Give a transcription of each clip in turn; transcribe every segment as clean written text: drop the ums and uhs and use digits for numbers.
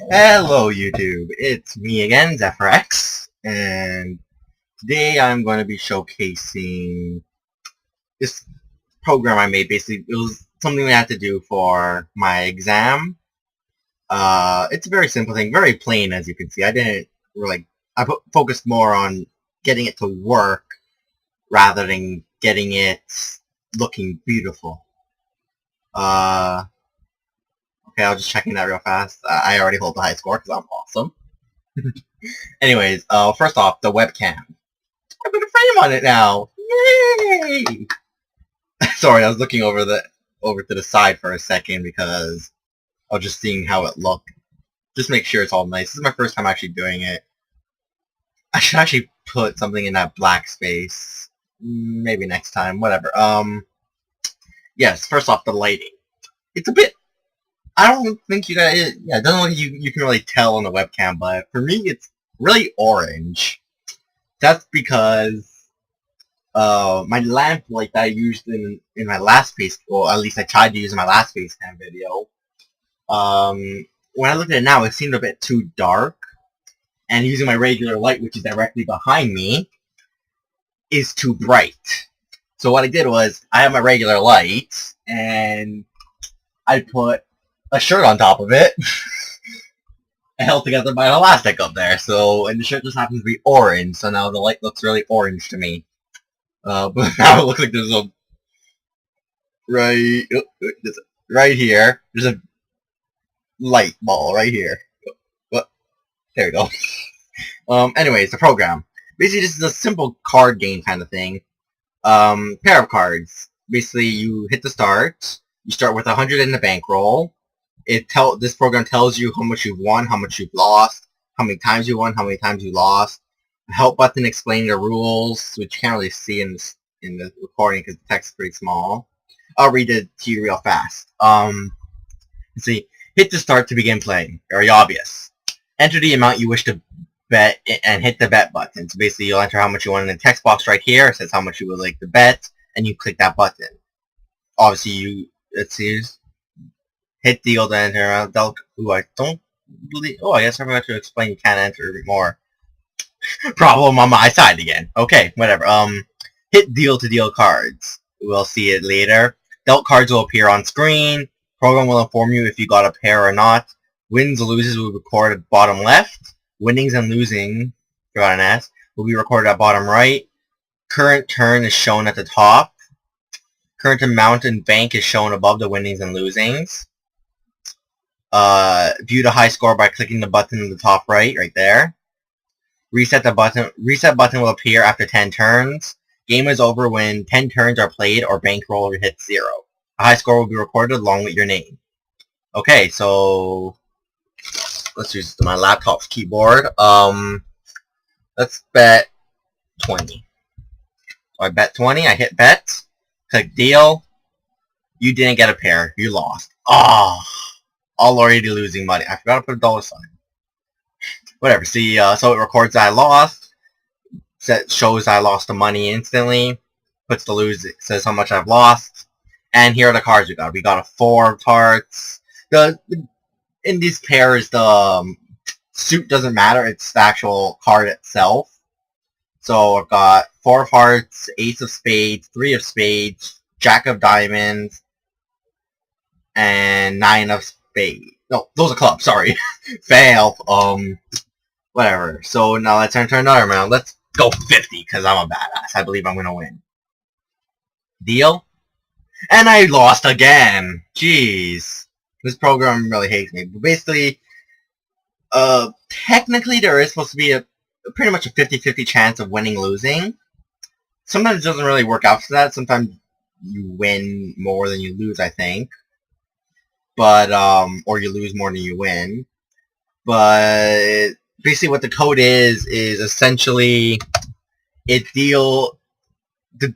Hello YouTube, it's me again, ZephyrX, and today I'm going to be showcasing this program I made. Basically, it was something we had to do for my exam. It's a very simple thing, very plain as you can see. I didn't really, focused more on getting it to work rather than getting it looking beautiful. Okay, I was just checking that real fast. I already hold the high score because I'm awesome. Anyways, first off, the webcam. I put a frame on it now. Yay! Sorry, I was looking over to the side for a second because I was just seeing how it looked. Just make sure it's all nice. This is my first time actually doing it. I should actually put something in that black space. Maybe next time. Whatever. Yes. First off, the lighting. It's a bit. I don't think you guys. Yeah, it doesn't look like you can really tell on the webcam, but for me, it's really orange. That's because my lamp light that I used in my last face, or at least I tried to use in my last Facecam video. When I look at it now, it seemed a bit too dark, and using my regular light, which is directly behind me, is too bright. So what I did was I have my regular light, and I put a shirt on top of it, held together by an elastic up there. So, and the shirt just happens to be orange, so now the light looks really orange to me. But now it looks like there's a right here. There's a light ball right here. What? There we go. Anyways, the program. Basically, this is a simple card game kind of thing. Pair of cards. Basically, you hit the start. You start with 100 in the bankroll. This program tells you how much you've won, how much you've lost, how many times you won, how many times you lost. A help button explaining the rules, which you can't really see in the recording because the text is pretty small. I'll read it to you real fast. Let's see. Hit the start to begin playing. Very obvious. Enter the amount you wish to bet and hit the bet button. So basically, you'll enter how much you want in the text box right here. It says how much you would like to bet, and you click that button. Obviously, let's see. Hit deal to enter. I don't believe. Oh, I guess I'm going to explain. You can't enter more. Problem on my side again. Okay, whatever. Hit deal to deal cards. We'll see it later. Dealt cards will appear on screen. Program will inform you if you got a pair or not. Wins and loses will be recorded at bottom left. Winnings and losing, forgot an S, will be recorded at bottom right. Current turn is shown at the top. Current amount in bank is shown above the winnings and losings. View the high score by clicking the button in the top right there. Reset button will appear after 10 turns. Game is over when 10 turns are played or bankroll hits 0. A high score will be recorded along with your name. Okay, so let's use my laptop's keyboard. Let's bet 20. So I bet 20, I hit bet, click deal. You didn't get a pair, you lost. Oh, already losing money. I forgot to put a dollar sign. Whatever, see, so it records that I lost, shows I lost the money instantly, puts the lose, it says how much I've lost, and here are the cards we got. We got a 4 of hearts. In these pairs, the suit doesn't matter, it's the actual card itself. So I've got 4 of hearts, Ace of spades, 3 of spades, Jack of diamonds, and 9 of spades. No, those are clubs, sorry. Fail. Whatever. So now let's enter another round. Let's go 50, because I'm a badass. I believe I'm going to win. Deal? And I lost again. Jeez. This program really hates me. But basically, technically there is supposed to be pretty much a 50-50 chance of winning-losing. Sometimes it doesn't really work out for that. Sometimes you win more than you lose, I think. But, or you lose more than you win. But basically what the code is essentially the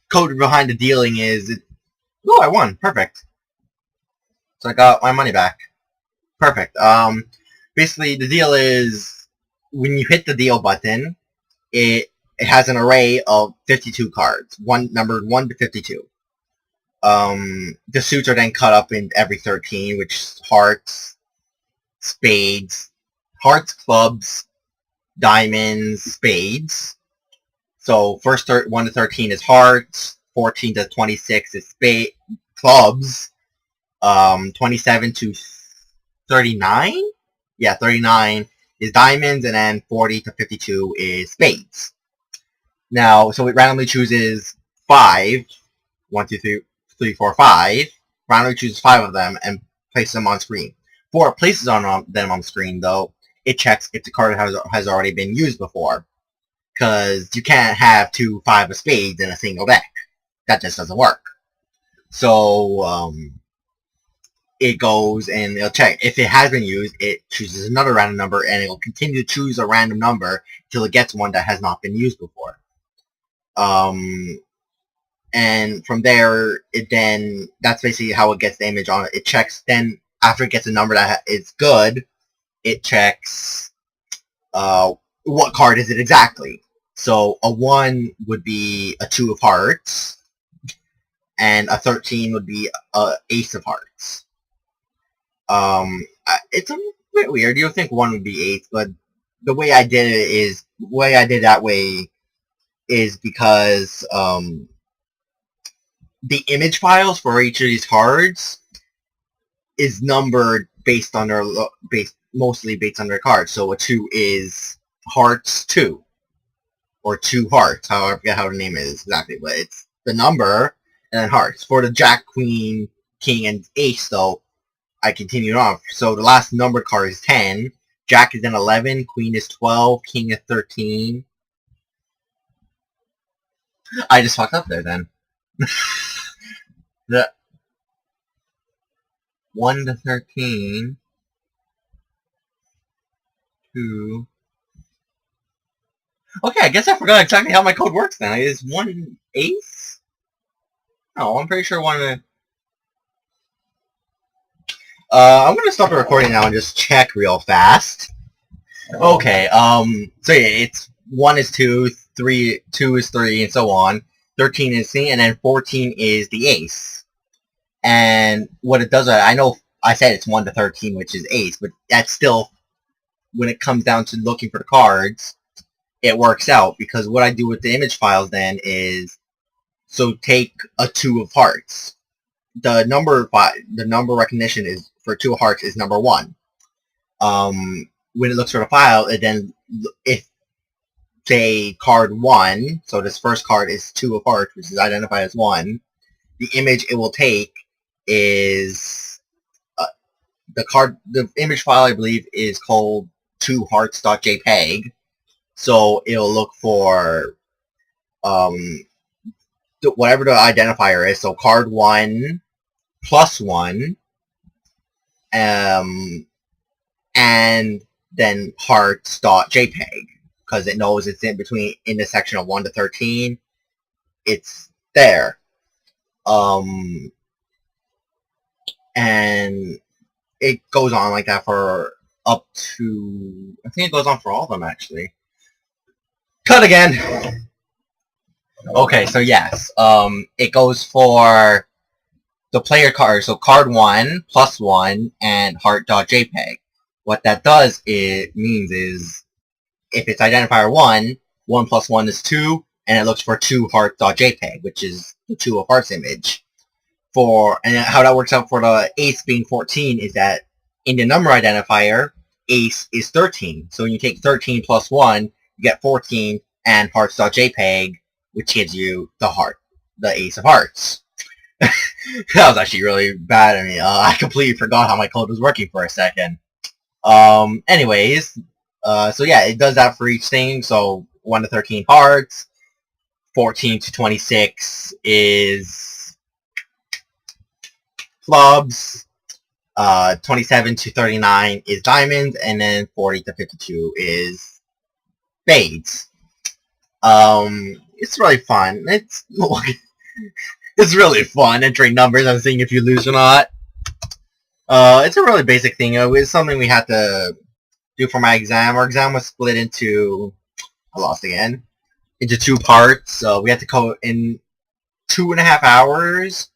code behind the dealing is, oh, I won. Perfect. So I got my money back. Perfect. Basically the deal is when you hit the deal button, it has an array of 52 cards, numbered 1 to 52. The suits are then cut up in every 13, which is hearts, spades, hearts, clubs, diamonds, spades. So first 1 to 13 is hearts, 14 to 26 is clubs, 27 to 39? Yeah, 39 is diamonds, and then 40 to 52 is spades. Now, so it randomly chooses 5, 1, 2, 3, 3, 4, 5, randomly chooses 5 of them and places them on screen. Before it places them on screen, though, it checks if the card has already been used before. Because you can't have 2 5 of spades in a single deck. That just doesn't work. So, it goes and it'll check. If it has been used, it chooses another random number, and it will continue to choose a random number until it gets one that has not been used before. And from there, that's basically how it gets the image on it. It checks, then after it gets a number that is good, it checks what card is it exactly. So a 1 would be a 2 of hearts, and a 13 would be a ace of hearts. It's a bit weird. You would think 1 would be 8, but the way I did that way is because the image files for each of these cards is numbered mostly based on their cards. So a 2 is hearts 2, or 2 hearts. I forget how the name is exactly, but it's the number and then hearts. For the Jack, Queen, King, and Ace, though, I continued on. So the last numbered card is 10. Jack is then 11. Queen is 12. King is 13. I just fucked up there then. The 1 to 13. 2. Okay, I guess I forgot exactly how my code works then. Is 1 ace? No, I'm pretty sure 1... I'm gonna stop the recording now and just check real fast. Okay, so yeah, it's 1 is 2, 2 is 3, and so on. 13 is C, and then 14 is the ace. And what it does, I know I said it's 1 to 13, which is ace, but that's still, when it comes down to looking for the cards, it works out, because what I do with the image files then is, so take a 2 of hearts. The number recognition is for 2 of hearts is number 1. When it looks for the file, it then, if say card 1, so this first card is 2 of hearts, which is identified as 1, the image it will take is the image file, I believe, is called 2hearts.jpg. So it'll look for whatever the identifier is. So card 1 plus 1, and then hearts.jpg, because it knows it's in the section of 1 to 13. It's there. And it goes on like that for up to, I think it goes on for all of them, actually. Cut again! Okay, so yes, it goes for the player card, so card 1, plus 1, and heart.jpg. What that means is, if it's identifier 1, 1 plus 1 is 2, and it looks for 2heart.jpg, which is the 2 of hearts image. And how that works out for the ace being 14 is that in the number identifier, ace is 13. So when you take 13 plus 1, you get 14 and hearts.jpg, which gives you the ace of hearts. That was actually really bad of me. I completely forgot how my code was working for a second. Anyways, so yeah, it does that for each thing. So 1 to 13 hearts, 14 to 26 is clubs, 27 to 39 is diamonds, and then 40 to 52 is spades. It's really fun. It's really fun entering numbers and seeing if you lose or not. It's a really basic thing. It's something we had to do for my exam. Our exam was split into, I lost again, into 2 parts. We had to code in 2.5 hours.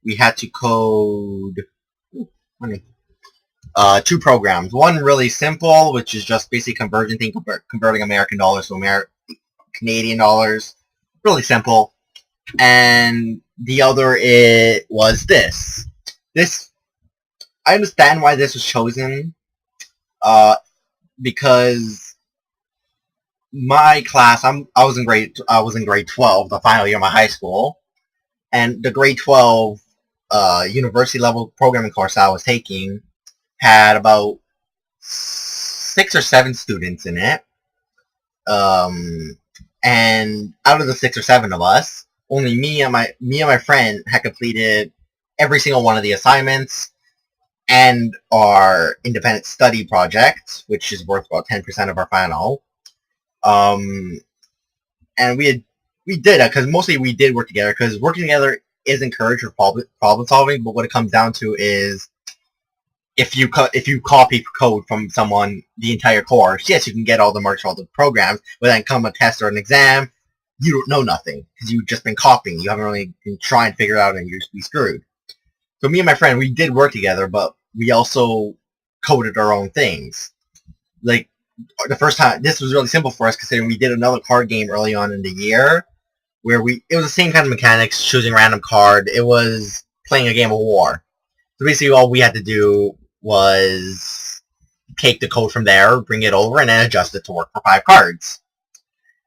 We had to code, two programs. One really simple, which is just basically converting American dollars to Canadian dollars. Really simple. And the other was this. I understand why this was chosen, because my class, I was in grade 12, the final year of my high school, and the grade 12 university level programming course I was taking had about 6 or 7 students in it. And out of the 6 or 7 of us, only me and my friend had completed every single one of the assignments and our independent study project, which is worth about 10% of our final. And we did it because mostly we did work together, because working together is encouraged for problem solving. But what it comes down to is, if you copy code from someone the entire course, yes, you can get all the marks for all the programs, but then come a test or an exam, you don't know nothing because you've just been copying. You haven't really been trying to figure it out, and you're just be screwed. So me and my friend, we did work together, but we also coded our own things. Like, the first time, this was really simple for us, considering we did another card game early on in the year, where it was the same kind of mechanics, choosing a random card. It was playing a game of war. So basically all we had to do was take the code from there, bring it over, and then adjust it to work for 5 cards.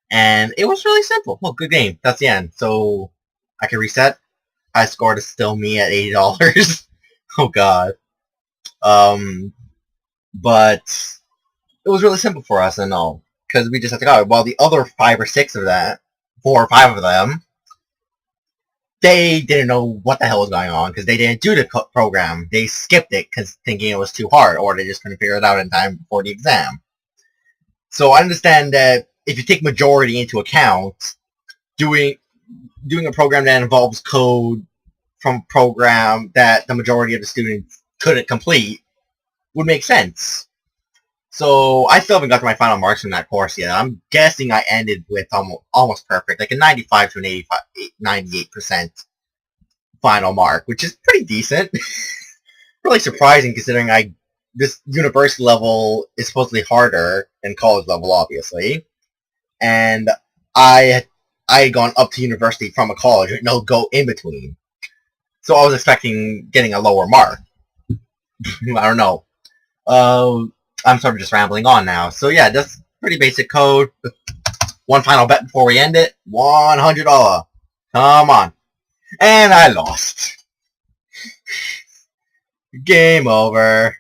And it was really simple. Well, good game. That's the end. So I can reset. High score is still me at $80. Oh god. But it was really simple for us and all, because we just had to go. While the other 5 or 6 of that, 4 or 5 of them, they didn't know what the hell was going on, because they didn't do the program. They skipped it because thinking it was too hard, or they just couldn't figure it out in time before the exam. So I understand that if you take majority into account, doing a program that involves code from a program that the majority of the students couldn't complete would make sense. So I still haven't got to my final marks from that course yet. I'm guessing I ended with almost perfect, like a 95 to an 98% final mark, which is pretty decent. Really surprising, considering this university level is supposedly harder than college level, obviously. And I had gone up to university from a college with no go in between. So I was expecting getting a lower mark. I don't know. I'm sort of just rambling on now. So yeah, that's pretty basic code. One final bet before we end it. $100. Come on. And I lost. Game over.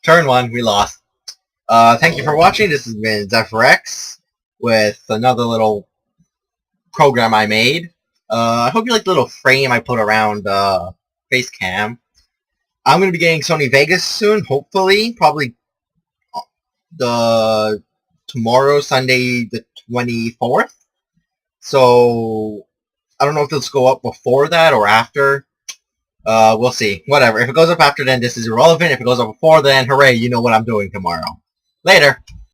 Turn 1, we lost. Thank you for watching. This has been ZephyrX with another little program I made. I hope you like the little frame I put around Facecam. I'm going to be getting Sony Vegas soon, hopefully. Probably tomorrow, Sunday the 24th. So I don't know if this will go up before that or after. We'll see. Whatever. If it goes up after then, this is irrelevant. If it goes up before then, hooray, you know what I'm doing tomorrow. Later.